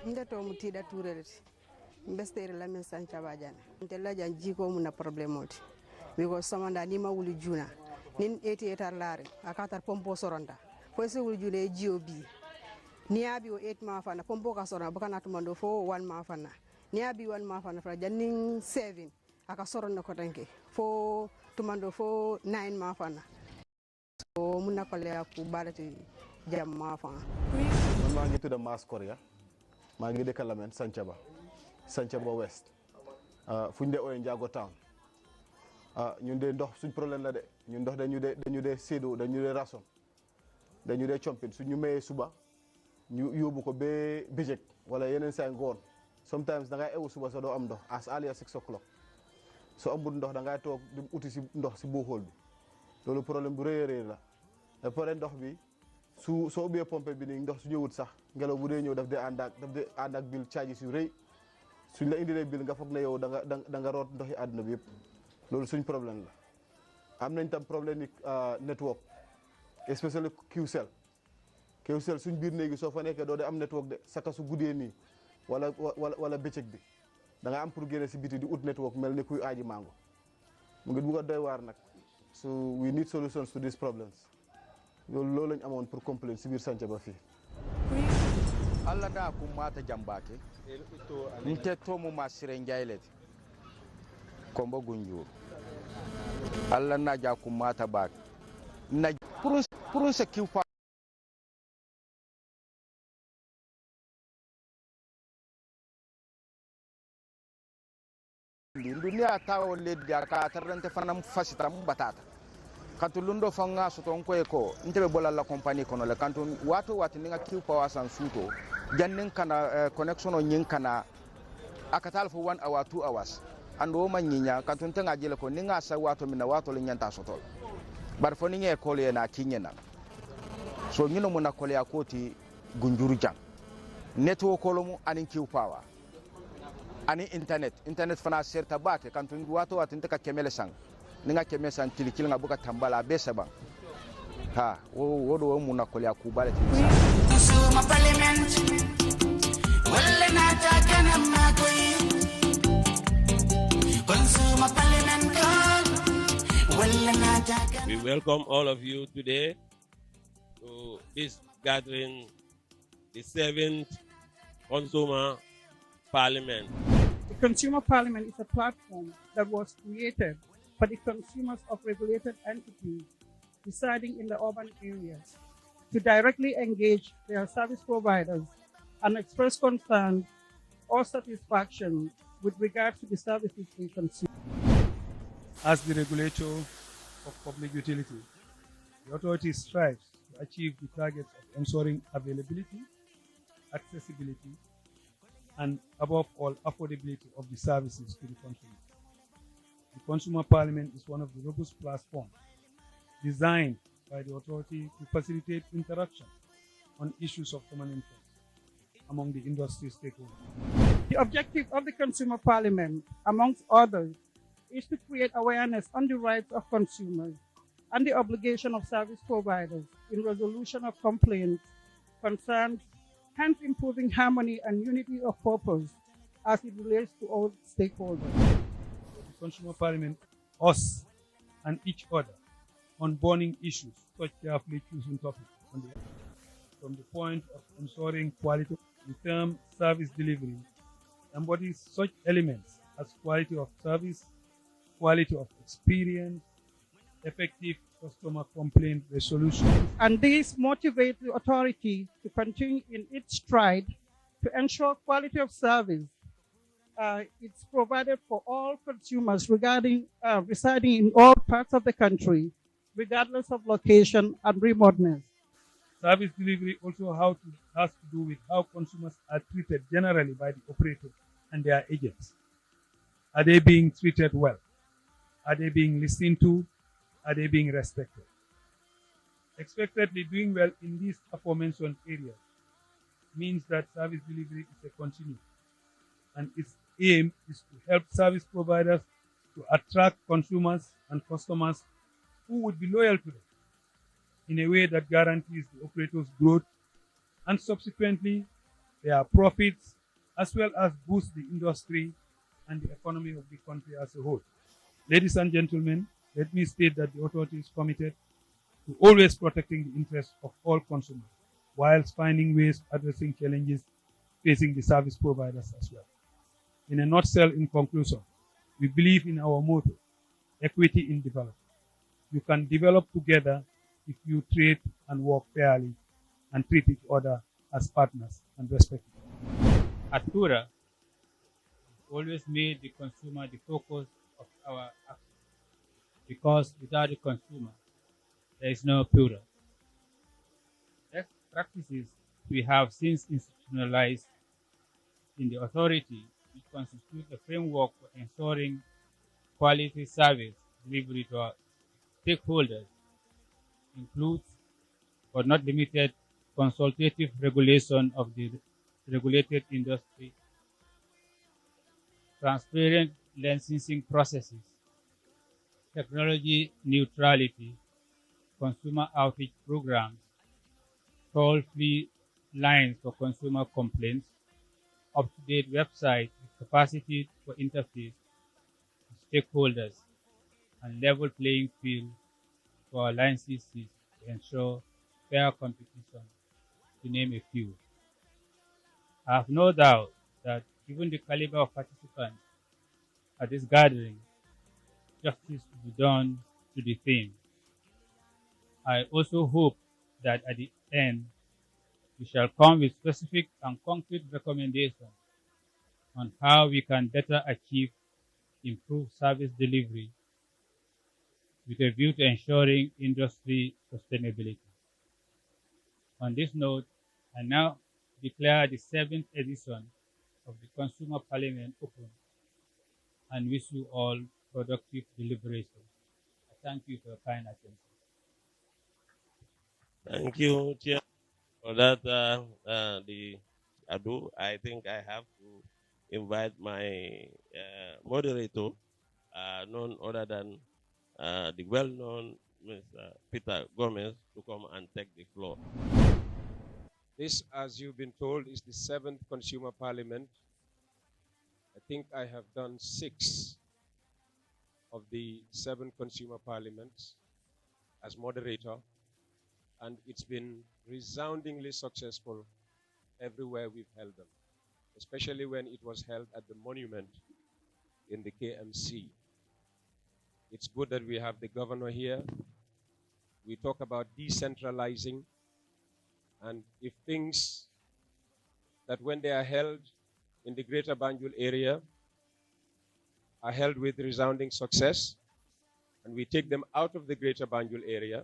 Ndeto mutida tureleti mbestere la men sancha bajana ntella jan jiko muna problème oti because samanda ni ma wuli juna nin 88 lare akatar pompo soronda fo se wuli jule GOB ni abi o 8 ma fana pompo ka soronda bakana tumando fo 1 ma fana ni abi 1 ma fana fra janning 7 aka soronda ko tanke fo tumando fo 9 ma fana o muna ko le aku balati jam ma fana man ngi tudda Mas Korea maa ngi dëkk Lamen Sancaba West fu ñu dee ooyee Njaago Town ñun de ndox suñ problème la de ñun ndox dañu dee séedoo dañu dee rason dañu dee compin suñu mayee suba ñu yóbbu ko ba bëccëg wala yeneen saa ngoon sometimes da ngay ewu suba sa doo am ndox as early as 6 o'clock soo amul ndox da ngay toog di uti si ndox si booxool bi loolu problème bu rëy a rëy la ba pare ndox bi soo ubbee pompe bi nii ndox su ñëwut sax ngelaw bu dee ñëw daf dee ànd ak bil charges yu rëy suñ la indilee bil nga foog ne yow da nga root ndoxi àdduna bi yëpp loolu suñ problème la. am nañ tam problème ni network especially Qcell suñ biir néegi soo fa nekkee doo de am network de saka su guddee nii wala bëccëg bi da nga am pour génne si biti di ut network mel ni kuy aaji mango mu ngi bugg a doy waar nag so we need solutions to these problems. loolu lañ amoon pour complain si biir Sancaba fii alla da ku mata jambake nte to mo masire njaylete kombo gunjur alla na ja ku mata bak na pour se kiw fa dunia tawo le dia ka tarante fanam fasita batata kanto lundo fanga soto onko eko ntebe bola la compagnie kono le kanto watu ninga kiw power san suto jannin kana connection o nyin kana akatal for 1 hour 2 hours ando manyinya kanto ntenga jele ko ninga sa watu mina watu le nyanta soto bar fo ninga ko le na kinyena so nyino mo na ko le akoti gunjuru jang network ko lomu anin kiw power ani internet fana serta bake kanto watu nteka kemele sang ninga keme san tilikil nga buka tambala besa ba ha wodo muna ko ya kubale consumer parliament wala na takana makoy consumer parliament wala na takana. We welcome all of you today to this gathering, the 7th Consumer Parliament. The Consumer Parliament is a platform that was created for the consumers of regulated entities residing in the urban areas to directly engage their service providers and express concern or satisfaction with regard to the services they consume. As the regulator of public utility, the authority strives to achieve the targets of ensuring availability, accessibility, and above all, affordability of the services to the consumer. The Consumer Parliament is one of the robust platforms designed by the authority to facilitate interaction on issues of common interest among the industry stakeholders. The objective of the Consumer Parliament, amongst others, is to create awareness on the rights of consumers and the obligation of service providers in resolution of complaints, concerns, hence improving harmony and unity of purpose as it relates to all stakeholders. Consumer Parliament, us and each other on burning issues, such carefully chosen topics from the point of ensuring quality. The term service delivery embodies such elements as quality of service, quality of experience, effective customer complaint resolution. And these motivate the authority to continue in its stride to ensure quality of service. It's provided for all consumers residing in all parts of the country, regardless of location and remoteness. Service delivery also has to do with how consumers are treated generally by the operator and their agents. Are they being treated well? Are they being listened to? Are they being respected? Expectedly doing well in these aforementioned areas means that service delivery is a continuum. and its aim is to help service providers to attract consumers and customers who would be loyal to them in a way that guarantees the operators' growth and subsequently their profits, as well as boost the industry and the economy of the country as a whole. Ladies and gentlemen, let me state that the authority is committed to always protecting the interests of all consumers, whilst finding ways of addressing challenges facing the service providers as well. In a nutshell, in conclusion, we believe in our motto, equity in development. You can develop together if you trade and work fairly and treat each other as partners and respect each other. At Pura, we always made the consumer the focus of our action, because without the consumer, there is no Pura. Best practices we have since institutionalized in the authority, which constitute a framework for ensuring quality service delivery to our stakeholders, includes, but not limited, consultative regulation of the regulated industry, transparent licensing processes, technology neutrality, consumer outreach programs, toll-free lines for consumer complaints, up-to-date website with capacity for interface with stakeholders, and level playing field for our licensees to ensure fair competition, to name a few. I have no doubt that given the caliber of participants at this gathering, justice will be done to the theme. I also hope that at the end, we shall come with specific and concrete recommendations on how we can better achieve improved service delivery with a view to ensuring industry sustainability. On this note, I now declare the 7th edition of the Consumer Parliament open and wish you all productive deliberations. I thank you for your kind attention. Thank you, Chair, for that. I think I have to invite my moderator, none other than the well-known Mr. Peter Gomez, to come and take the floor. This, as you've been told, is the 7th Consumer Parliament. I think I have done 6 of the 7 Consumer Parliaments as moderator, and it's been resoundingly successful everywhere we've held them, especially when it was held at the monument in the KMC. It's good that we have the governor here. We talk about decentralizing, and if things that when they are held in the Greater Banjul area are held with resounding success, and we take them out of the Greater Banjul area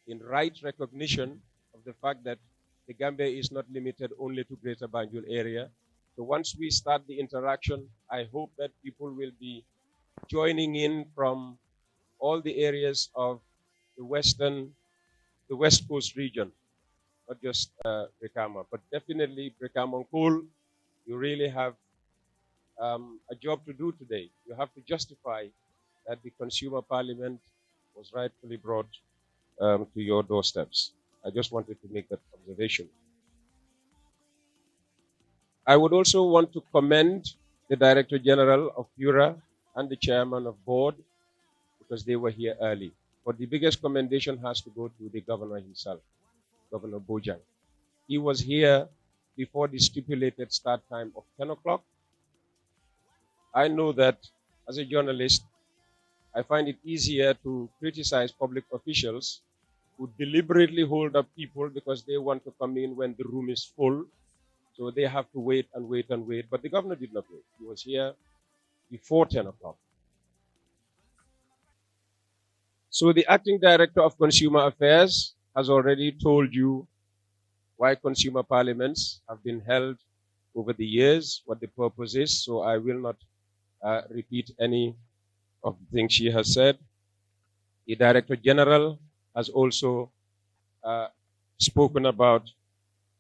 in right recognition of the fact that the Gambia is not limited only to Greater Banjul area. So once we start the interaction, I hope that people will be joining in from all the areas of the West Coast region, not just Brikama, but definitely Brikama and Kul. You really have a job to do today. You have to justify that the Consumer Parliament was rightfully brought to your doorsteps. I just wanted to make that observation. I would also want to commend the Director General of Pura and the Chairman of Board, because they were here early. But the biggest commendation has to go to the Governor himself, Governor Bojang. He was here before the stipulated start time of 10 o'clock. I know that as a journalist, I find it easier to criticize public officials who deliberately hold up people because they want to come in when the room is full. So they have to wait and wait and wait. But the governor did not wait. He was here before 10 o'clock. So the acting director of Consumer Affairs has already told you why consumer parliaments have been held over the years, what the purpose is. So I will not repeat any of the things she has said. The Director General has also spoken about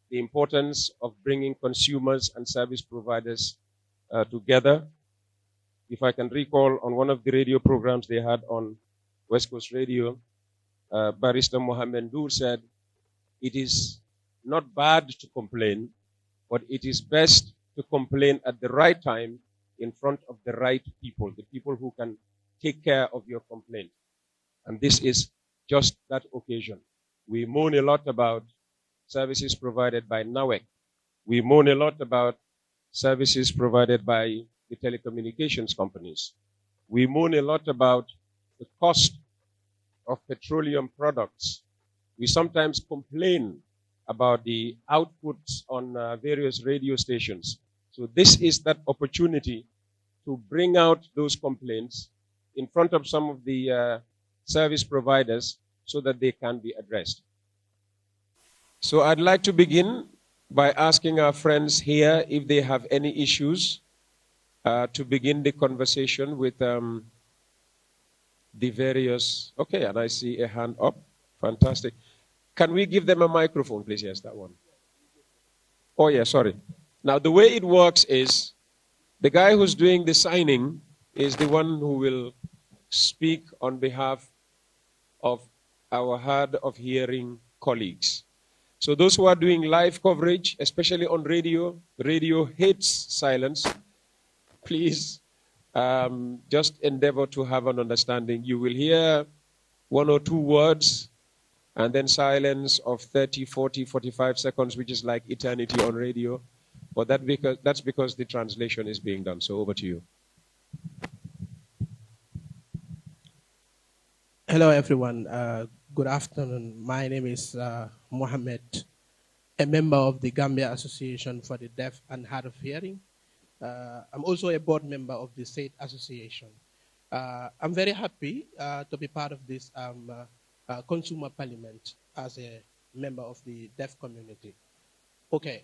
the importance of bringing consumers and service providers together. If I can recall, on one of the radio programs they had on West Coast Radio, Barrister Mohammed Noor said, it is not bad to complain, but it is best to complain at the right time in front of the right people, the people who can take care of your complaint. And this is just that occasion. We moan a lot about services provided by NAWEC. We moan a lot about services provided by the telecommunications companies. We moan a lot about the cost of petroleum products. We sometimes complain about the outputs on various radio stations. So this is that opportunity to bring out those complaints in front of some of the service providers so that they can be addressed. So I'd like to begin by asking our friends here if they have any issues to begin the conversation with the various... Okay, and I see a hand up. Fantastic. Can we give them a microphone, please? Yes, that one. Oh, yeah, sorry. Now, the way it works is the guy who's doing the signing is the one who will speak on behalf of our hard of hearing colleagues. So those who are doing live coverage, especially on radio, radio hates silence. Please just endeavor to have an understanding. You will hear 1 or 2 words and then silence of 30, 40, 45 seconds, which is like eternity on radio. But that's because the translation is being done. So over to you. Hello, everyone. Good afternoon. My name is Mohammed, a member of the Gambia Association for the Deaf and Hard of Hearing. I'm also a board member of the State Association. I'm very happy to be part of this consumer parliament as a member of the deaf community. Okay,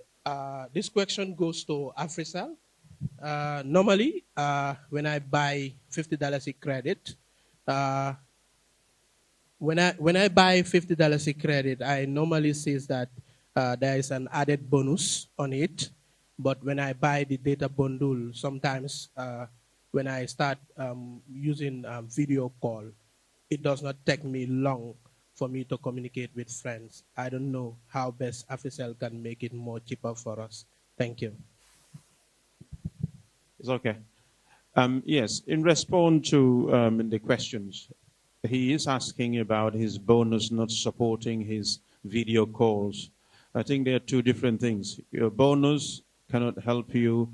this question goes to Africell. Normally, when I buy $50 credit, when I buy $50 credit, I normally see that there is an added bonus on it. But when I buy the data bundle, sometimes when I start using video call, it does not take me long for me to communicate with friends. I don't know how best Africell can make it more cheaper for us. Thank you. It's okay. Yes, in response to the questions, he is asking about his bonus not supporting his video calls. I think there are 2 different things. Your bonus cannot help you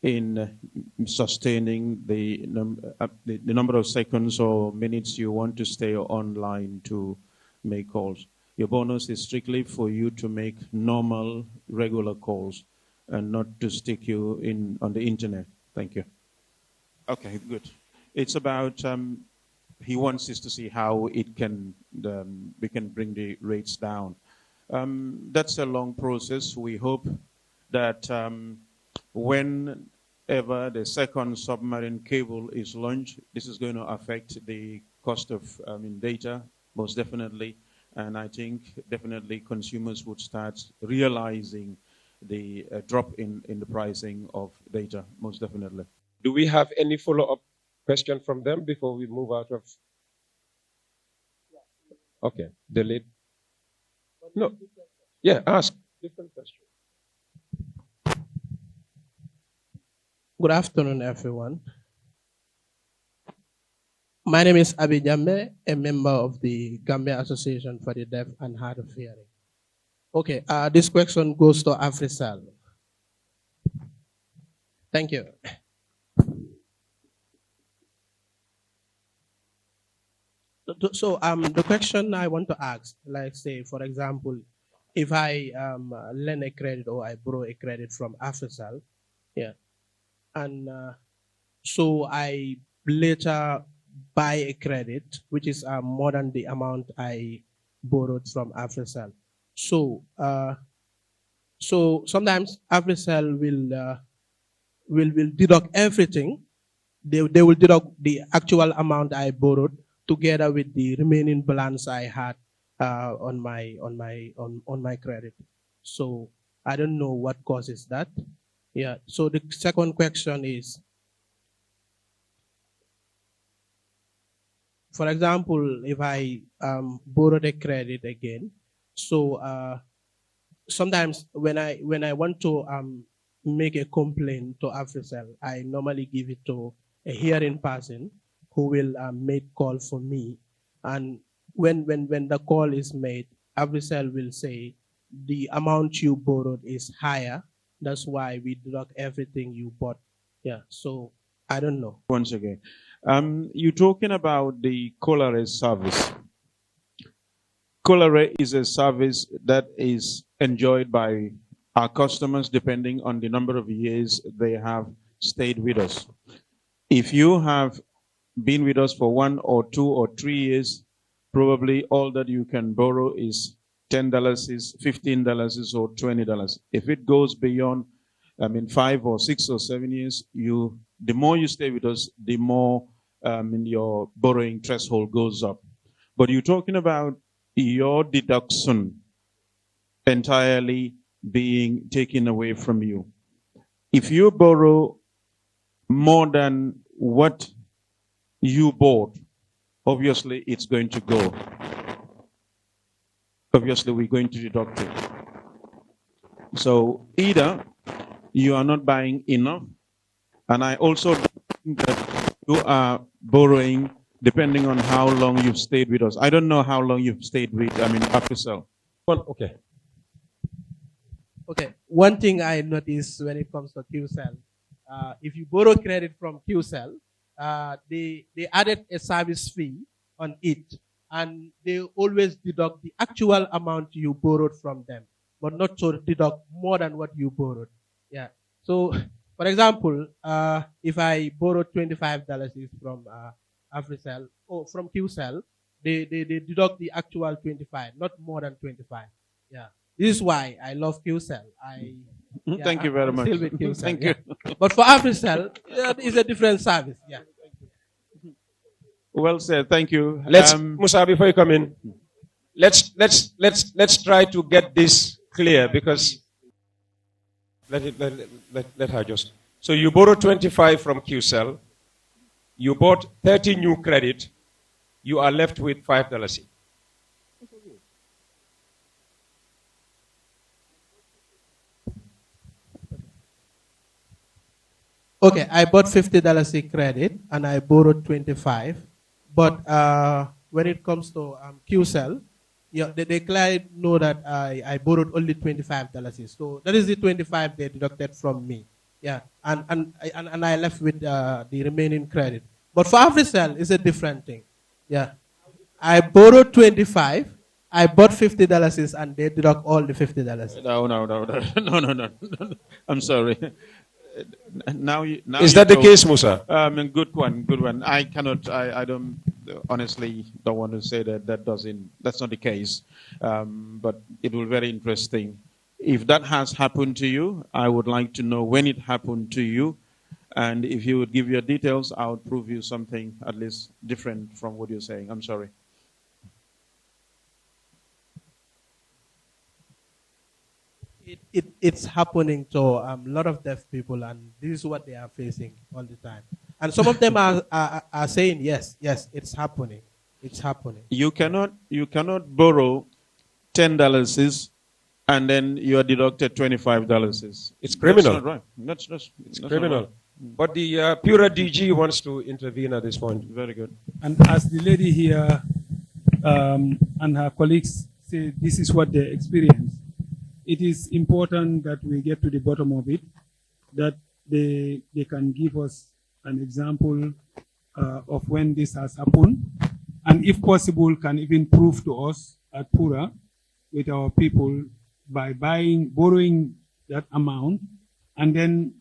in sustaining the number of seconds or minutes you want to stay online to make calls. Your bonus is strictly for you to make normal, regular calls and not to stick you in on the internet. Thank you. Okay, good. It's about, he wants us to see how it can, we can bring the rates down. That's a long process. We hope that whenever the second submarine cable is launched, this is going to affect the cost of data, most definitely. And I think definitely consumers would start realizing the drop in the pricing of data, most definitely. Do we have any follow-up question from them before we move out of? Okay, delete. No. Yeah, ask different question. Good afternoon, everyone. My name is Yahya Jammeh, a member of the Gambia Association for the Deaf and Hard of Hearing. Okay, this question goes to Africell. Thank you. So the question I want to ask, like say, for example, if I lend a credit or I borrow a credit from Africell, yeah, and so I later buy a credit, which is more than the amount I borrowed from Africell. So, so sometimes Africell will deduct everything. They will deduct the actual amount I borrowed together with the remaining balance I had on my credit. So I don't know what causes that. Yeah. So the second question is, for example, if I borrow the credit again, so sometimes when I want to make a complaint to Africell, I normally give it to a hearing person who will make call for me. And when the call is made, Africell will say the amount you borrowed is higher. That's why we deduct everything you bought. Yeah. So I don't know. Once again, you're talking about the Colare service. Colare is a service that is enjoyed by our customers depending on the number of years they have stayed with us. If you have been with us for 1 or 2 or 3 years, probably all that you can borrow is $10, is $15, or $20. If it goes beyond, 5 or 6 or 7 years, the more you stay with us, the more your borrowing threshold goes up. But you're talking about your deduction entirely being taken away from you. If you borrow more than what you bought, obviously it's going to go. Obviously we're going to deduct it. So either you are not buying enough, and I also think that you are borrowing depending on how long you've stayed with us. I don't know how long you've stayed with, Africell. Well, okay. Okay, one thing I noticed when it comes to QCell, if you borrow credit from QCell, they added a service fee on it, and they always deduct the actual amount you borrowed from them, but not to deduct more than what you borrowed. Yeah. So, for example, if I borrow $25 from Africell or from QCell, they deduct the actual 25, not more than 25. Yeah. This is why I love QCell. Thank you very much. Still with QCell, Thank yeah. you. But for Africell, it's a different service. Yeah. Well said. Thank you. Musa, before you come in, let's try to get this clear, because let her just. So you borrowed 25 from QCell. You bought 30 new credit. You are left with $5. Okay, I bought $50 credit and I borrowed 25. But when it comes to QCell, yeah, the client know that I borrowed only $25. So that is the 25 they deducted from me. Yeah, and I left with the remaining credit. But for Africell, it's a different thing. Yeah, I borrowed 25. I bought $50 and they deduct all the $50. No. I'm sorry. Now is that the case, Musa? Good one. I don't honestly don't want to say that's not the case. But it will be very interesting. If that has happened to you, I would like to know when it happened to you. And if you would give your details, I would prove you something at least different from what you're saying. I'm sorry. It's happening to a lot of deaf people, and this is what they are facing all the time. And some of them are saying, yes, it's happening. It's happening. You cannot borrow $10 and then you are deducted $25. It's criminal. That's not right. It's criminal. Right. But the Pura DG wants to intervene at this point. Very good. And as the lady here and her colleagues say, this is what they experience. It is important that we get to the bottom of it, that they can give us an example of when this has happened, and if possible, can even prove to us at Pura with our people by borrowing that amount, and then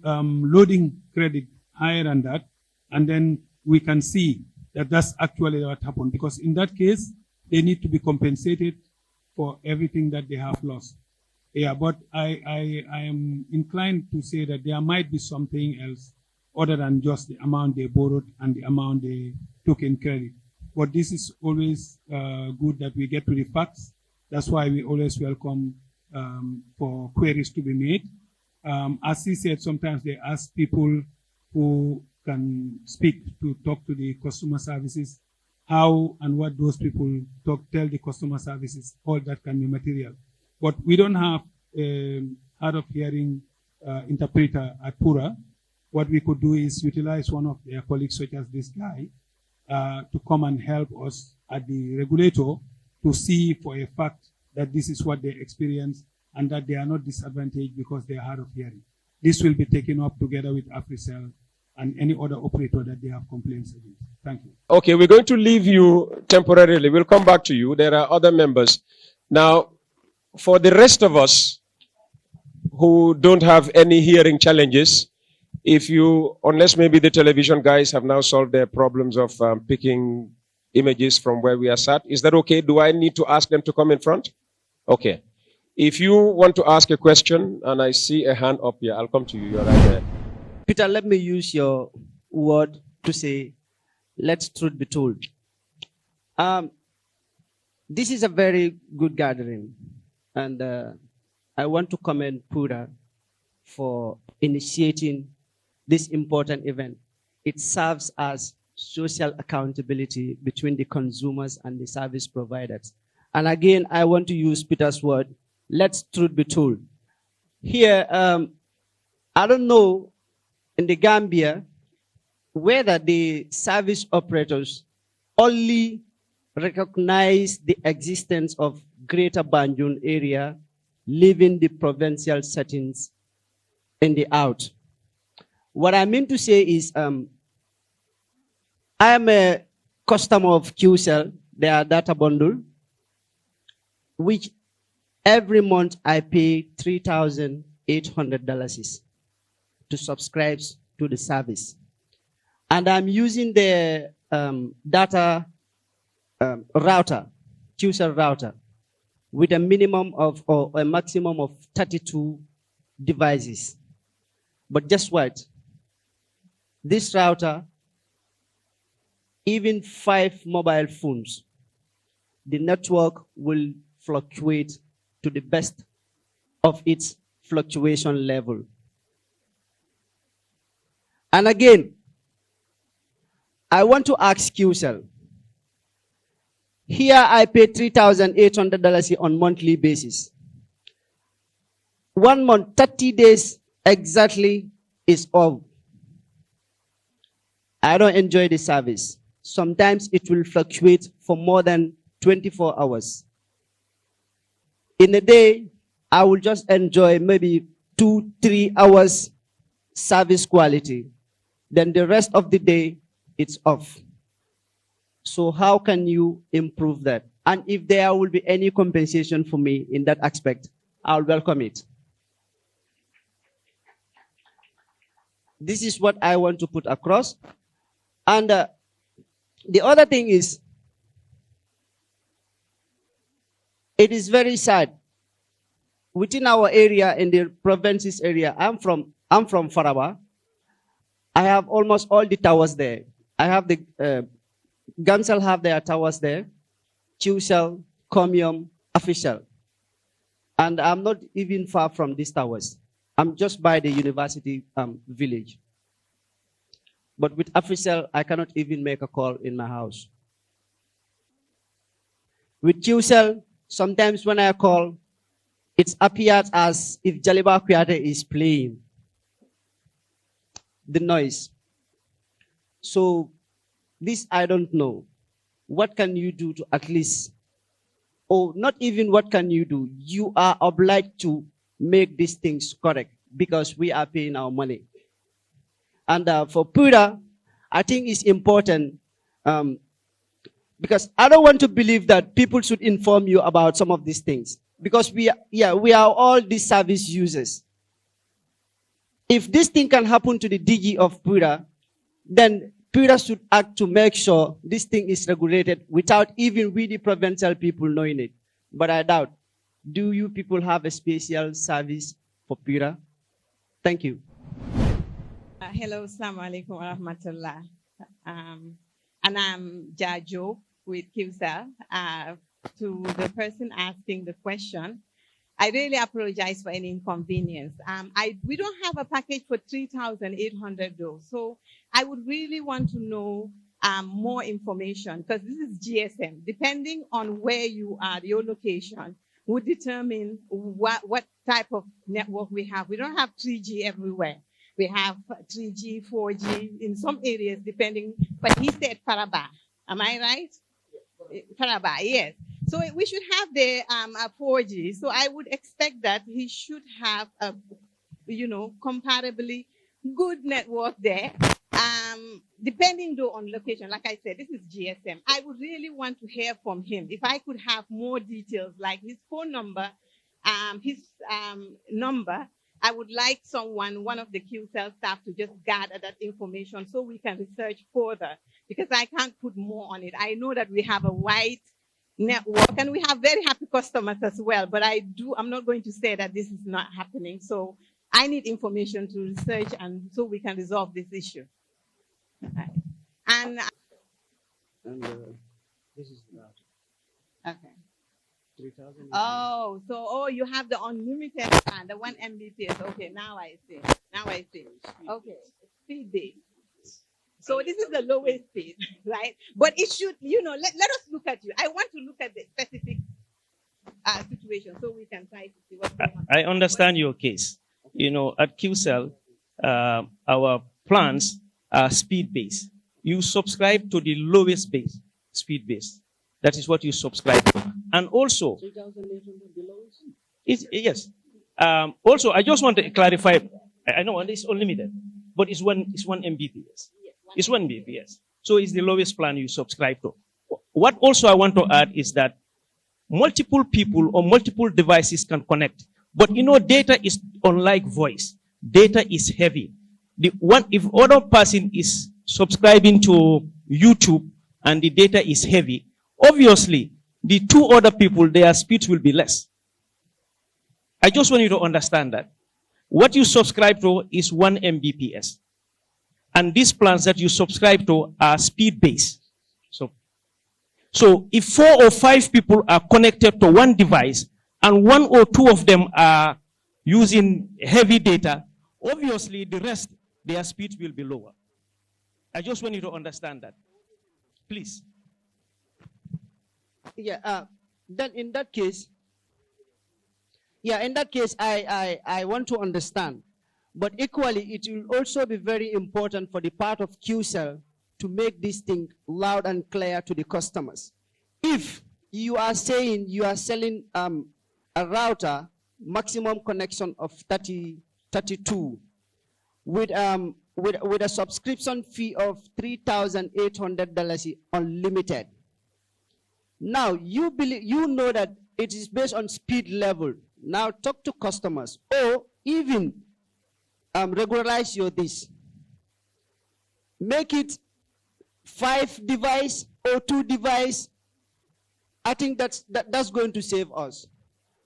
loading credit higher than that, and then we can see that that's actually what happened. Because in that case, they need to be compensated for everything that they have lost. Yeah, but I am inclined to say that there might be something else other than just the amount they borrowed and the amount they took in credit. But this is always good that we get to the facts. That's why we always welcome for queries to be made. As he said, sometimes they ask people who can speak to talk to the customer services, how and what those people tell the customer services, all that can be material. But we don't have hard of hearing interpreter at Pura. What we could do is utilize one of their colleagues, such as this guy, to come and help us at the regulator to see for a fact that this is what they experience and that they are not disadvantaged because they are hard of hearing. This will be taken up together with AfriCell and any other operator that they have complaints against. Thank you. Okay, we're going to leave you temporarily. We'll come back to you. There are other members. Now, for the rest of us who don't have any hearing challenges, unless maybe the television guys have now solved their problems of picking images from where we are sat, is that okay? Do I need to ask them to come in front? Okay. If you want to ask a question, and I see a hand up here, I'll come to you. You're right there. Peter, let me use your word to say, let's truth be told. This is a very good gathering, and I want to commend Pura for initiating this important event. It serves as social accountability between the consumers and the service providers. And again, I want to use Peter's word, let's truth be told. Here, I don't know in the Gambia whether the service operators only recognize the existence of Greater Banjul area, leaving the provincial settings in the out. What I mean to say is, I am a customer of QCell, their data bundle, which every month I pay $3,800 to subscribe to the service. And I'm using the data router, QCell router, with a minimum of, or a maximum of 32 devices. But guess what? This router, even 5 mobile phones, the network will fluctuate to the best of its fluctuation level. And again, I want to ask QCell. Here I pay $3,800 on monthly basis. 1 month, 30 days exactly is off. I don't enjoy the service. Sometimes it will fluctuate for more than 24 hours. In a day, I will just enjoy maybe 2-3 hours service quality. Then the rest of the day, it's off. So how can you improve that? And if there will be any compensation for me in that aspect, I'll welcome it. This is what I want to put across. And the other thing is, it is very sad. Within our area, in the provinces area, I'm from Faraba. I have almost all the towers there. I have the Gamcell have their towers there, QCell, Comium, Official. And I'm not even far from these towers. I'm just by the university village. But with Official, I cannot even make a call in my house. With QCell, sometimes when I call, it appears as if Jaliba Kuyate is playing the noise. So this I don't know. What can you do to at least, or not even what can you do, you are obliged to make these things correct because we are paying our money. And for Pura, I think it's important because I don't want to believe that people should inform you about some of these things because we are all these service users. If this thing can happen to the DG of Pura, then Pura should act to make sure this thing is regulated without even we the provincial people knowing it. But I doubt. Do you people have a special service for Pura? Thank you. Hello, assalamu alaikum wa rahmatullah. And I'm Jajo with QCell. To the person asking the question, I really apologize for any inconvenience. We don't have a package for 3,800 though. So I would really want to know more information, because this is GSM. Depending on where you are, your location would determine what type of network we have. We don't have 3G everywhere. We have 3G, 4G in some areas, depending. But he said Faraba. Am I right? Faraba, yes. So we should have the 4G. So I would expect that he should have a, comparably good network there. Depending though on location, like I said, this is GSM. I would really want to hear from him. If I could have more details, like his phone number, his number, I would like one of the QCell staff to just gather that information so we can research further, because I can't put more on it. I know that we have a wide network and we have very happy customers as well, but I'm not going to say that this is not happening. So I need information to research and so we can resolve this issue. And this is okay. 3,000. Oh, you have the unlimited plan, the 1 Mbps. Okay, now I see. Okay, speed based. So this is the lowest speed, right? But it should, let us look at you. I want to look at the specific situation so we can try to see what's going on. I understand your case. At QCell, our plans are speed-based. You subscribe to the lowest base, speed-based. That is what you subscribe to. And also, 3,800 below? yes. Also, I just want to clarify, I know it's unlimited, but it's one Mbps. It's 1 Mbps. So it's the lowest plan you subscribe to. What also I want to add is that multiple people or multiple devices can connect. But data is unlike voice. Data is heavy. If other person is subscribing to YouTube and the data is heavy, obviously the two other people, their speed will be less. I just want you to understand that. What you subscribe to is 1 Mbps. And these plans that you subscribe to are speed-based. So if 4 or 5 people are connected to one device and 1 or 2 of them are using heavy data, obviously the rest, their speed will be lower. I just want you to understand that. Please. Yeah, then in that case, I want to understand. But equally, it will also be very important for the part of QCell to make this thing loud and clear to the customers. If you are saying you are selling a router, maximum connection of 32, with a subscription fee of $3,800 unlimited. Now you know that it is based on speed level. Now talk to customers, or even regularize this. Make it 5 device or 2 device. I think that's going to save us.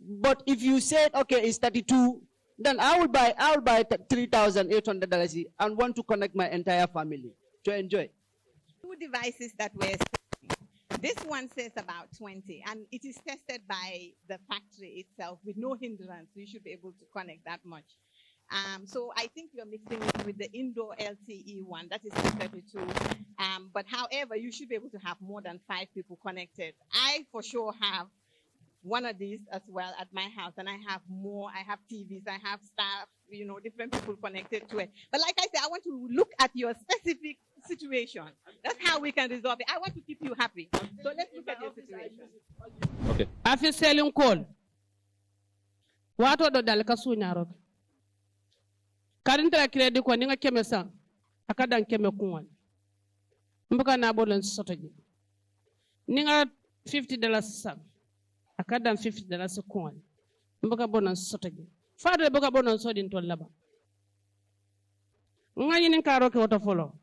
But if you said okay, it's 32, then I will buy $3,800 and want to connect my entire family to enjoy. 2 devices that we're selling. This one says about 20, and it is tested by the factory itself with no hindrance. You should be able to connect that much. So I think you're mixing it with the indoor LTE one, that is 32. But however, you should be able to have more than 5 people connected. I for sure have one of these as well at my house, and I have more. I have TVs, I have staff, different people connected to it. But like I said, I want to look at your specific situation. That's how we can resolve it. I want to keep you happy. So let's look at your situation. Okay. After selling call, what other dalka sunyarok? Currently, credit ko ninga kemesa akadan keme kuwan. Mbuka na bolan sotoji. Ninga $50 sam. Akadan $50 kuwan. Mbuka bolan sotoji. Father buka bolan sodin to laba. Ngani nin karo ke wata follow.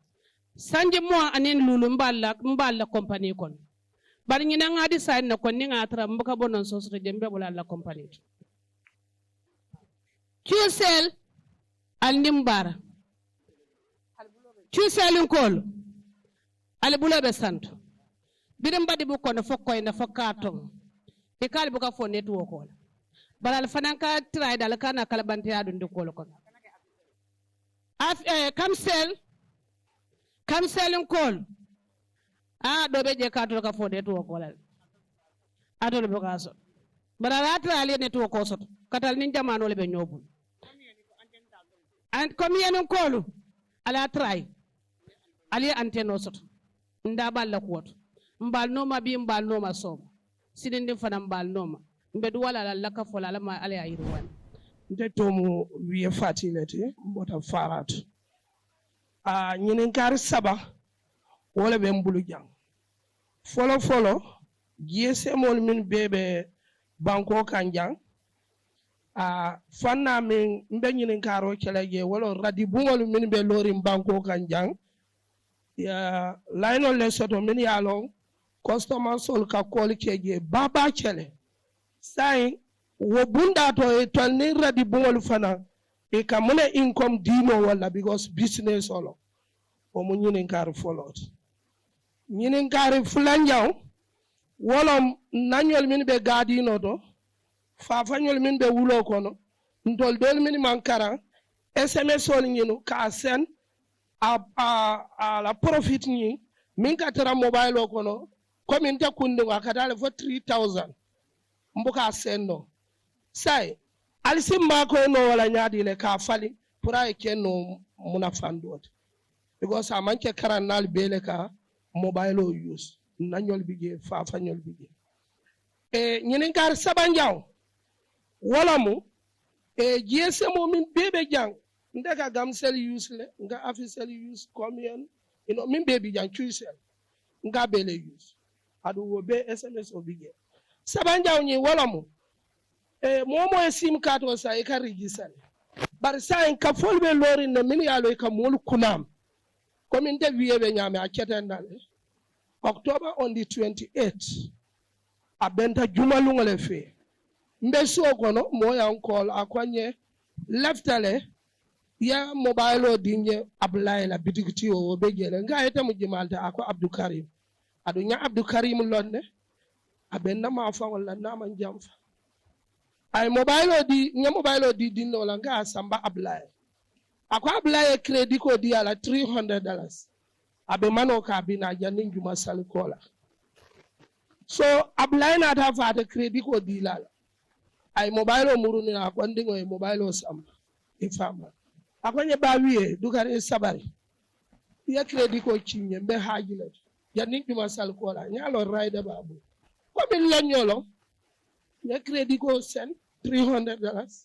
Sanje mo anen lulu mballa company kon. Bari nyina ngadi sign na kon ninga atra mbuka bolan sotoji mbe bola la company. QCell Alnimbara. QCell call. Albulo be santo. Bidem badi buko na fokko na fokato. Ikali buka for network all. balal fananka try dal kana kala bante adun de kolo kon kamsel kol do be je kato ka fode to kolal adol be kaso balal try ali ne to ko sot katal nin jamano le be nyobul and comme yenen kolu ala try ali anteno sot nda balla kuwoto mbal noma bi mbal noma som sidinde fana mbal noma mbedu wala la ka fola la ma ale ayirwan nde tomu wiye fatilete mbota farat nyinin kar saba wala be mbulu jang folo GSM min bebe banko kanjang fanna min mbe nyinin karo kelege wala radi bungol min be lori banko kanjang ya laino le soto min yalo customer sol ka kol keje baba chele sai wo bunda to e tolni radi bungol fana e ka mune income dino wala because business olo o mo nyinin kar folot nyinin kar fulanjaw wolom nanyol min be gadino do fafanyol min be wulo kono ndol dol min mankara SMS ol nyinu ka sen a la profit ni min ka tara mobile o kono ko min ta kunde wa katale fo 3000 mbuka senno sai alisimba ko no wala nyaadi le ka fali pura e kenno munafandot because amanke karanal bele ka mobile o use nanyol bige fafanyol bige nyinin kar sabanjaw wala mu GSM min bebe jang ndeka gamsel use le nga official use commune min bebe jang chuisel nga bele use adu wo be SMS obige sabanjaw ni wala mu momo sim card o sa e ka register bar sa en ka folbe lori ne min yalo e ka mol kunam commune de wiebe nyame a ketendale October on the 28th abenta jumalungale fe mbeso kono moya call akwanye leftale ya mobile o dinje ablay la bitigiti o begele nga eta mu jimalta ako Abdou Karim adu nya Abdou Karim lonne abenna ma fa wala na man jamfa ay mobile o di dinno la nga samba ablay ako ablay credit ko di ala $300 abe mano ka bina janin juma sal kola so ablay na ta fa credit ko di la ay mobile o muruni na ko ndingo e mobile o samba ifama akonye bawiye dukare sabari ya credit ko chinye mbe hajile janin juma sal kola nyalo rider babu ko min lanyolo ya credit ko sen $300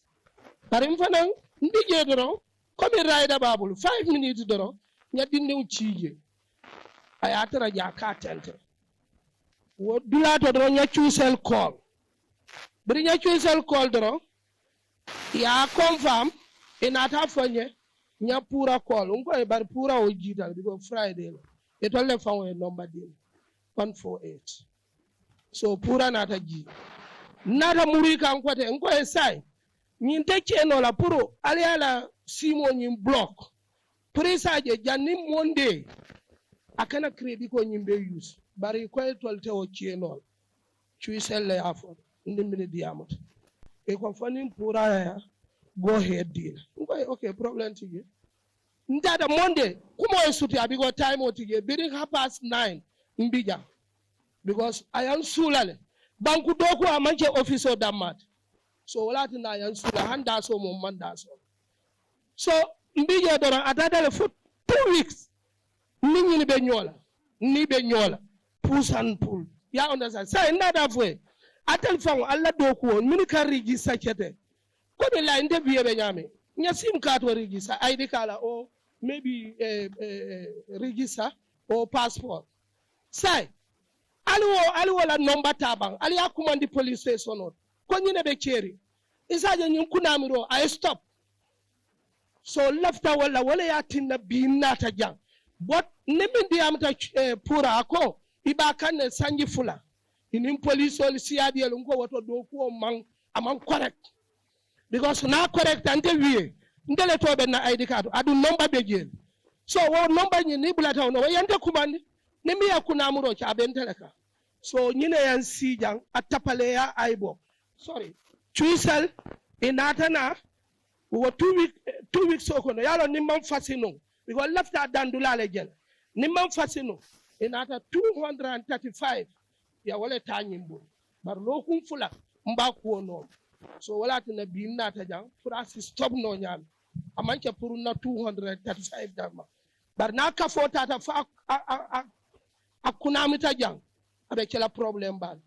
parim fanan ndije doro ko mi rider babu 5 minutes doro nya dinde uchije ayatara ja ka tente wo dulato doro nya choosel call bri nya choosel call doro ya confirm inata fonye nya pura call unko e bar pura o jital because Friday e tolle fawo e number deal 148 so pura nata ji nata muri kan kote unko e sai nyinte cheno la puro aliala simo nyim block presa je janni monde akana credit ko nyimbe use bari ko e tolte o cheno chuisel le afo ndimbe diamot e ko fani pura ya go ahead deal okay problem tige ndada monde kumo esuti abigo time otige bidding 9:30 mbija because ayan sulale banku doko amanche office o damat so wala tina ayan sula handa so mo manda so mbija dora atadale for 2 weeks ni be nyola push and pull ya understand say ndada fwe atel fango alla doko min ka register chete ko be la inde biye be nyame nya sim card o register ID kala o maybe register or passport say ali la number tabang ali akumandi police station o ko nyine be cheri isaje nyum kunamiro I stop so lafta wala ya tinna binna ta jang but nemindi amta pura ako iba kan sanji fula inin police ol siadi el ko woto do ko man amang correct because na correct ante wiye ndele to be na ID card adu number be jel so wo number ni bulata no yande kumandi nimi yakuna muro cha benteleka so nyine yan sijang atapale ya aibo sorry Tuisel inatana wo 2 weeks okono yalo nimam fasino because left that dandula legel nimam fasino inata 235 ya wale tanyimbo bar lokum fula mbaku no so wala tina binna ta jang pour stop no nyam amanke pour na 235 dama bar na ka fota ta fa akuna mita jang problem bad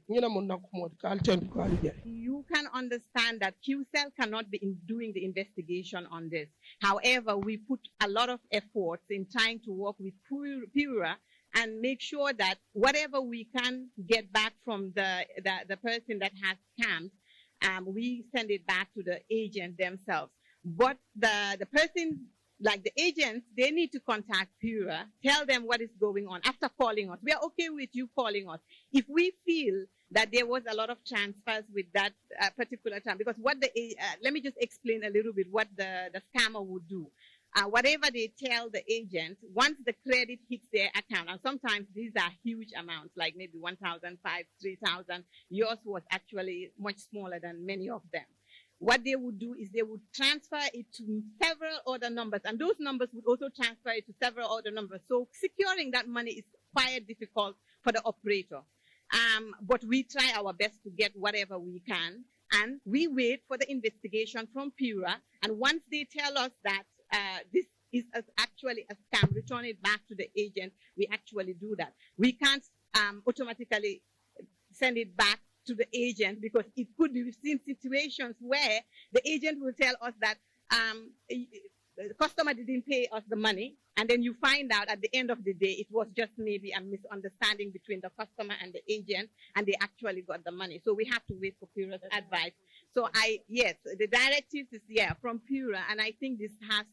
you can understand that QCell cannot be doing the investigation on this. However, we put a lot of efforts in trying to work with Pura and make sure that whatever we can get back from the person that has scammed, we send it back to the agent themselves. But the person, like the agents, they need to contact Pura, tell them what is going on after calling us. We are okay with you calling us. If we feel that there was a lot of transfers with that particular time, because what let me just explain a little bit what the scammer would do. Whatever they tell the agent, once the credit hits their account, and sometimes these are huge amounts, like maybe 1,500, 3,000, yours was actually much smaller than many of them. What they would do is they would transfer it to several other numbers, and those numbers would also transfer it to several other numbers. So securing that money is quite difficult for the operator. But we try our best to get whatever we can, and we wait for the investigation from Pura. And once they tell us that this is actually a scam, return it back to the agent, we actually do that. We can't automatically send it back to the agent, because it could be seen situations where the agent will tell us that the customer didn't pay us the money, and then you find out at the end of the day it was just maybe a misunderstanding between the customer and the agent, and they actually got the money. So we have to wait for Pura's advice. So yes, the directive is from Pura, and I think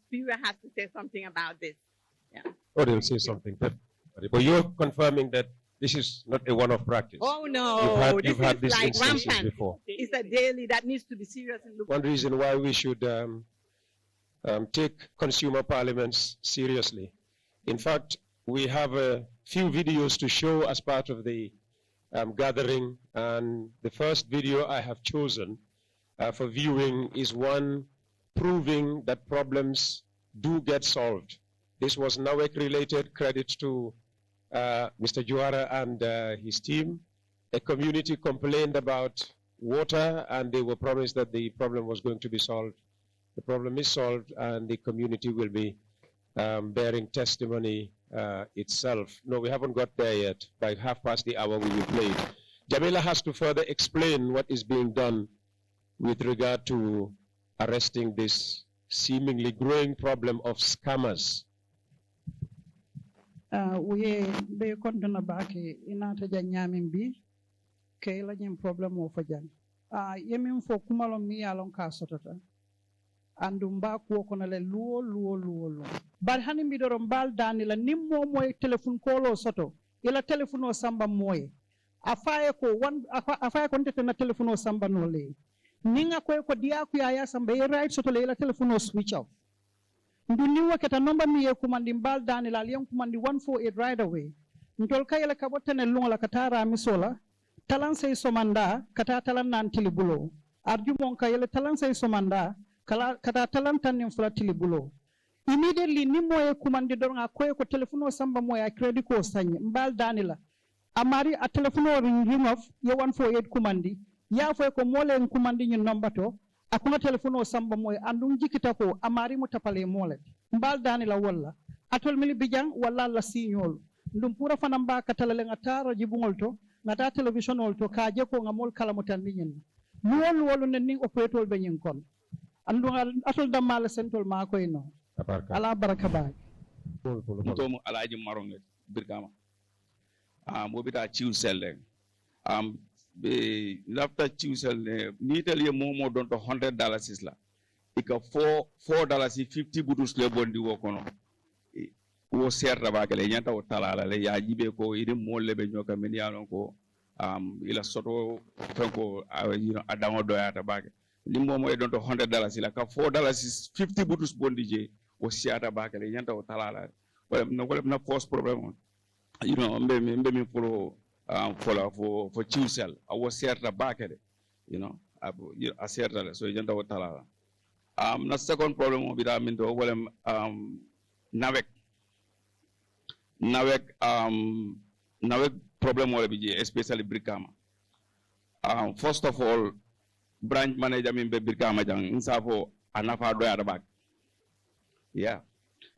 Pura has to say something about this. Yeah. Or they'll say something. But you're confirming that this is not a one-off practice. Oh no, you've had this like instances rampant. before. It's a daily that needs to be seriously looked at. One reason why we should take consumer parliaments seriously. In fact, we have a few videos to show as part of the gathering, and the first video I have chosen for viewing is one proving that problems do get solved. This was NAWEC related, credit to Mr. Juara and his team. A community complained about water, and they were promised that the problem was going to be solved. The problem is solved, and the community will be bearing testimony itself. No, we haven't got there yet. By 1/2 the hour, we will play it. Jamila has to further explain what is being done with regard to arresting this seemingly growing problem of scammers. We be kontona baki inata janyamin bi ke la nyim problem o fajan yemin fo kumalo mi yalon ka sotota andum ba ko kono le luo bar hani mi doro mbal dani la nimmo moy telephone kolo soto ila telephone o samba moy afaye ko tete na telephone o samba no le ninga ko dia ku ya samba e right soto le ila telephone o switch off ndu ni wakata number mi e kumandi mbal dani la liam kumandi 148 right away ntol kayela ka botane lunga katara misola talan say somanda kata talan nan tilibulo arjumon kayela talan say somanda kata talan tanin fula tilibulo immediately ni moye kumandi donga ko telephone samba moya credit ko sanye mbal dani la amari a telephone ring off ye 148 kumandi ya fo ko mole kumandi ni number to akuna telephone o samba moy andum jikita ko amari mutapale mole mbal dani la walla atol mili bijang walla la signol ndum pura fanamba katalale ngata jibungol to ngata television ol to kaje ko ngamol kala mutan nyin wolu ne ning operator be nyin kon andu atol damala sentol ma koy no ala baraka ba to mo alaji maronge birgama mo bita ciul selle be lafta ciusel ne nitel ye momo don to $100 la ika $4 50 butus le bondi wo kono wo serta ba kale nyanta o talala le ya jibe ko ide molle be nyoka men yalon ko ila soto tanko adamo doyata ba ni momo e don to $100 la ka $4 50 butus bondi je o siata ba kale nyanta o talala wala na force problem mbe mi polo for Chisel, I was certain back at it, aserta so jenta wotala na second problem o bida min to wala nawek problem wala biji especially Brikama. First of all, branch manager min be Brikama jang insafo anafa do ya bag. Yeah.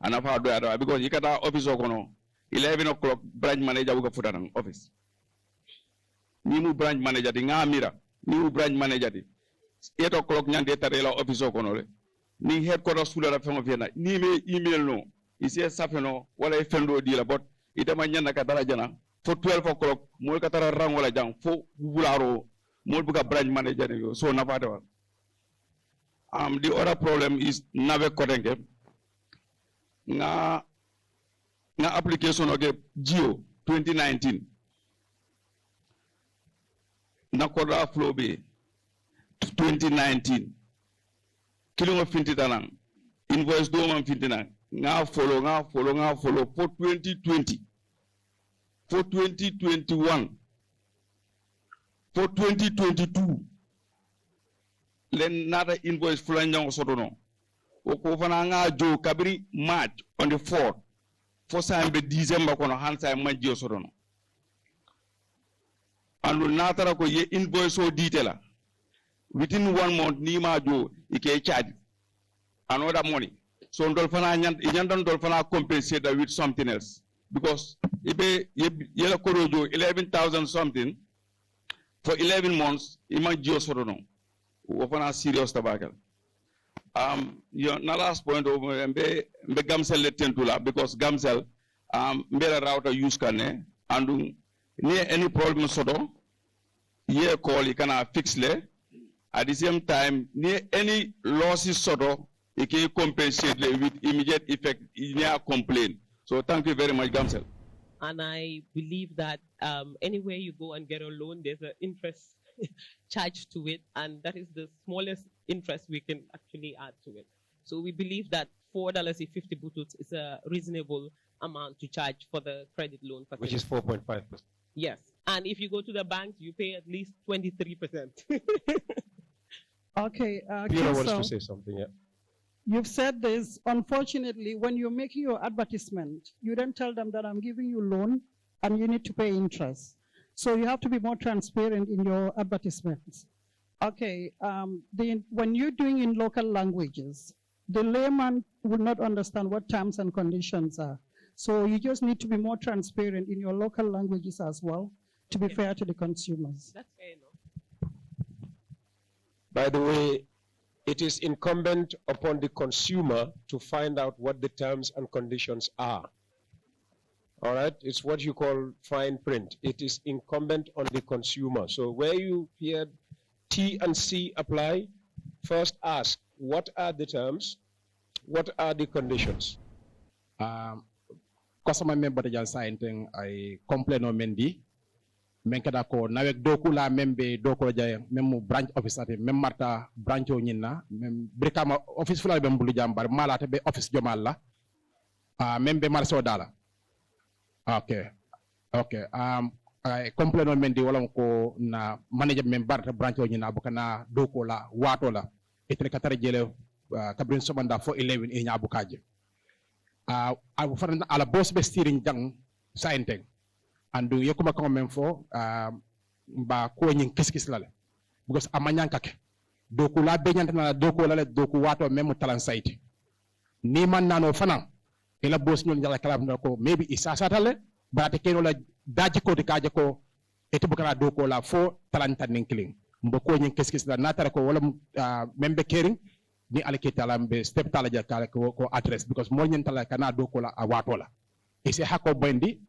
Anafa do ya because ikata office okono 11 o'clock branch manager buka futa office. Ni mu branch manager di ngamira, ni mu branch manager di 8 o'clock nyande tarela office okono le. Ni headquartered sula la fengo fiena ni me email no isi safeno wala fendo di la bot itama nyanda katara jana for 12 o'clock mol katara rang wala jang fo bularo mol buka branch manager yo so na fata wa the other problem is nave kodenge na application okay Geo 2019 na koda flow be 2019 kilo finti talang invoice do man finti na nga follow for 2020 for 2021 for 2022 len nata invoice fulanya sotono o ko fana nga jo kabiri March on the 4th for sambe December kono hansa manjio sotono andu natara ko ye invoice o ditela within 1 month ni ma jo ike charge another money so ndol fana nyandan ndol fana compensate with something else because ibe yela korojo 11,000 something for 11 months iman jio sotono wo fana serious tabakal na last point over mbe gamsel le tentula because gamsel mbela router use kane andu ni any problem sodo ye call ikana fix le at the same time ni any losses sodo it can compensate with immediate effect in your complaint. So thank you very much, Gamsel. And I believe that anywhere you go and get a loan, there's an interest charged to it, and that is the smallest interest we can actually add to it. So we believe that $4.50 bututs is a reasonable amount to charge for the credit loan facility. Which is 4.5%. Yes, and if you go to the banks, you pay at least 23%. Okay, Pura wants to say something, yeah. You've said this. Unfortunately, when you're making your advertisement, you don't tell them that I'm giving you loan and you need to pay interest. So you have to be more transparent in your advertisements. Okay, when you're doing in local languages, the layman will not understand what terms and conditions are. So you just need to be more transparent in your local languages as well to be fair to the consumers. That's fair enough. By the way, it is incumbent upon the consumer to find out what the terms and conditions are. All right, it's what you call fine print. It is incumbent on the consumer. So where you hear T and C apply, first ask, what are the terms? What are the conditions? Customer member the sign I complain on Mendi. Menkada ko nawek doku la membe doko jay mem branch officer mem marta branch o nyina mem brikama office fula be mbulu jambar malata be office jomal la membe marso dala. Okay I complain on Mendi wala ko na manager member branch o nyina bukana doko la wato la etre katare jele kabrin somanda fo 11 e nyabu kaje I found ala boss be steering jang sainteng andu yekuma ko men fo ba ko nyin kiskis la because amanyan kake doku la be nyanta na doku la doku wato même talan saiti ni man nano fana ila boss ñol jala kala ko maybe isa satale barate keno la daji ko de kaje ko ete bukara doku la fo talan tan killing mbo ko nyin kiskis la natara ko wala membe kering ni alekita la be step tala ja kala ko address because mo nyin tala kana doku la wato la ese hako bendi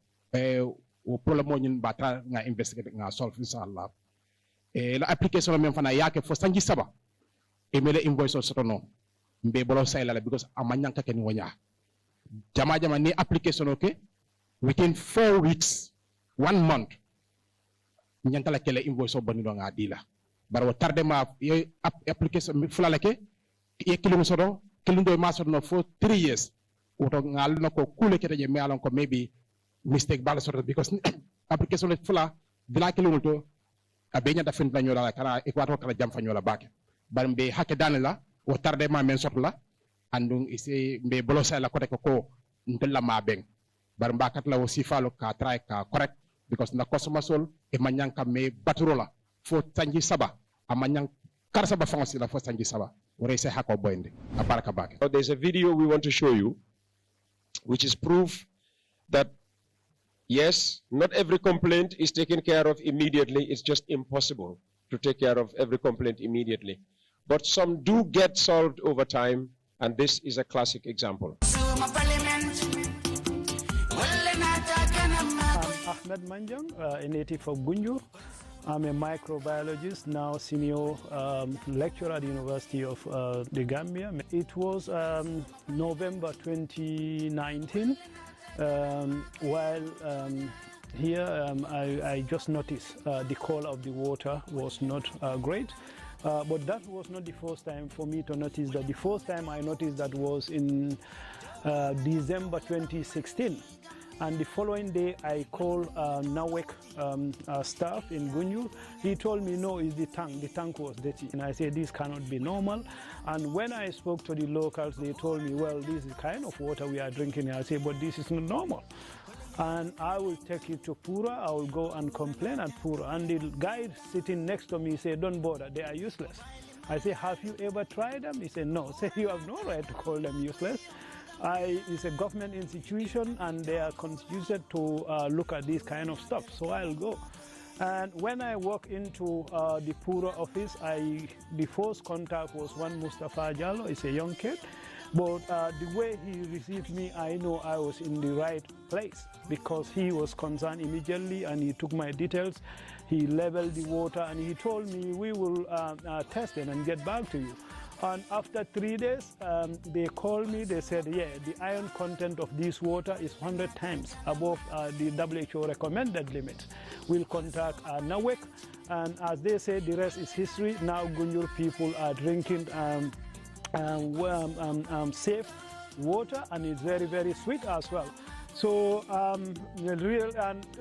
o problème mo ñun batra nga investigate nga solve inshallah la application même fana yake fo sanji saba e mele invoice o sotono mbe bolo sayla because amanyanka ken wonya jama ni application okay within 4 weeks 1 month nyantala kele invoice o boni do nga dila barwo tardement application fulala ke e kilo soto kilo ma soto for 3 years oto ngal nako kule kete je me alon ko maybe mistake bala sort because application le fula bila kilo to abenya da fin tanyola la kana equator kala jam fanyola bake bar mbe hakke danela o tarde ma men sotla andung ise mbe bolosa la kote ko ntella ma beng bar mbakat la aussi falo ka try ka correct because na customer sol e manyanka me baturola fo tanji saba amanyang karsa ba fangosi la fo tanji saba ore se hako boyende abaraka bake. There's a video we want to show you which is proof that yes, not every complaint is taken care of immediately. It's just impossible to take care of every complaint immediately. But some do get solved over time, and this is a classic example. I'm Ahmed Manjang, a native of Gunjur. I'm a microbiologist, now senior lecturer at the University of the Gambia. It was November 2019. While here, I just noticed the color of the water was not great. But that was not the first time for me to notice that. The first time I noticed that was in December 2016. And the following day, I called NAWEC staff in Gunjur. He told me, no, it's the tank was dirty. And I said, this cannot be normal. And when I spoke to the locals, they told me, well, this is kind of water we are drinking. I said, but this is not normal. And I will take you to Pura. I will go and complain at Pura. And the guy sitting next to me said, don't bother, they are useless. I said, have you ever tried them? He said, no. I said, you have no right to call them useless. It's a government institution and they are constituted to look at this kind of stuff, so I'll go. And when I walk into the Pura office, the first contact was one Mustafa Jallo. It's a young kid, but the way he received me, I know I was in the right place because he was concerned immediately and he took my details. He leveled the water and he told me we will test it and get back to you. And after 3 days, they called me, they said, yeah, the iron content of this water is 100 times above the WHO recommended limit. We'll contact NAWEC, and as they say, the rest is history. Now Gunjur people are drinking safe water, and it's very, very sweet as well. So,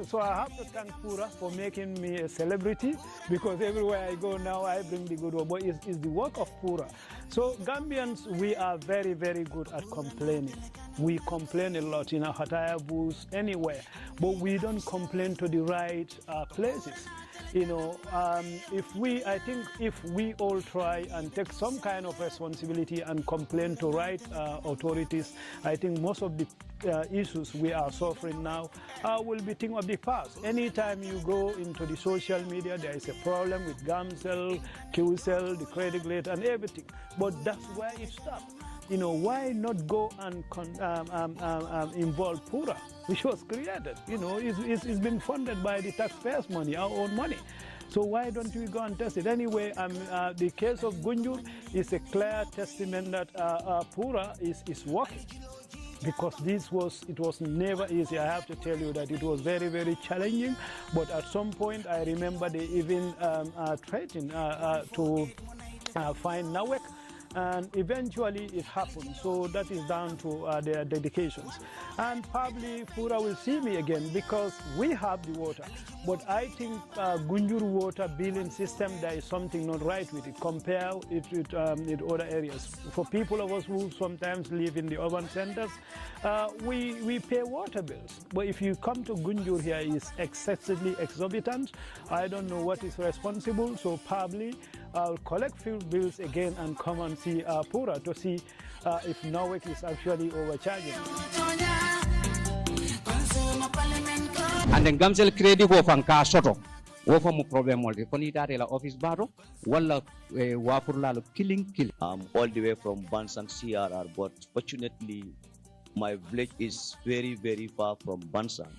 so I have to thank Pura for making me a celebrity, because everywhere I go now, I bring the good work. But it's the work of Pura. So Gambians, we are very, very good at complaining. We complain a lot in our Hataya booths, anywhere, but we don't complain to the right places. You know, I think if we all try and take some kind of responsibility and complain to right authorities, I think most of the issues we are suffering now will be thing of the past. Anytime you go into the social media, there is a problem with GAMCEL, QCell, the credit rate and everything. But that's where it stops. You know, why not go and involve Pura, which was created? You know, it's been funded by the taxpayers' money, our own money. So why don't we go and test it? Anyway, the case of Gunjur is a clear testament that Pura is working. Because it was never easy. I have to tell you that it was very, very challenging. But at some point, I remember they even threatened to find NAWEC. And eventually it happened. So that is down to their dedications. And probably Pura will see me again because we have the water. But I think Gunjur water billing system, there is something not right with it. Compare it with other areas. For people of us who sometimes live in the urban centers, we pay water bills. But if you come to Gunjur here, it's excessively exorbitant. I don't know what is responsible. So probably I'll collect few bills again and come and see Pura to see if NAWEC is actually overcharging. And then GAMCEL credit go from car soto. Wo fa mu problem molde koni dare la office baro wala wa pour la killing all the way from Bansan CRR, but fortunately my village is very, very far from Bansan.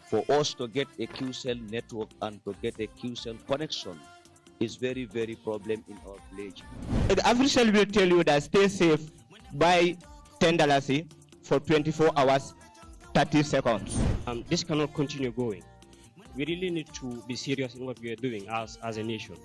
For us to get a QCell network and to get a QCell connection is very, very problem in our village. The official will tell you that stay safe, buy $10 for 24 hours, 30 seconds. This cannot continue going. We really need to be serious in what we are doing as a nation.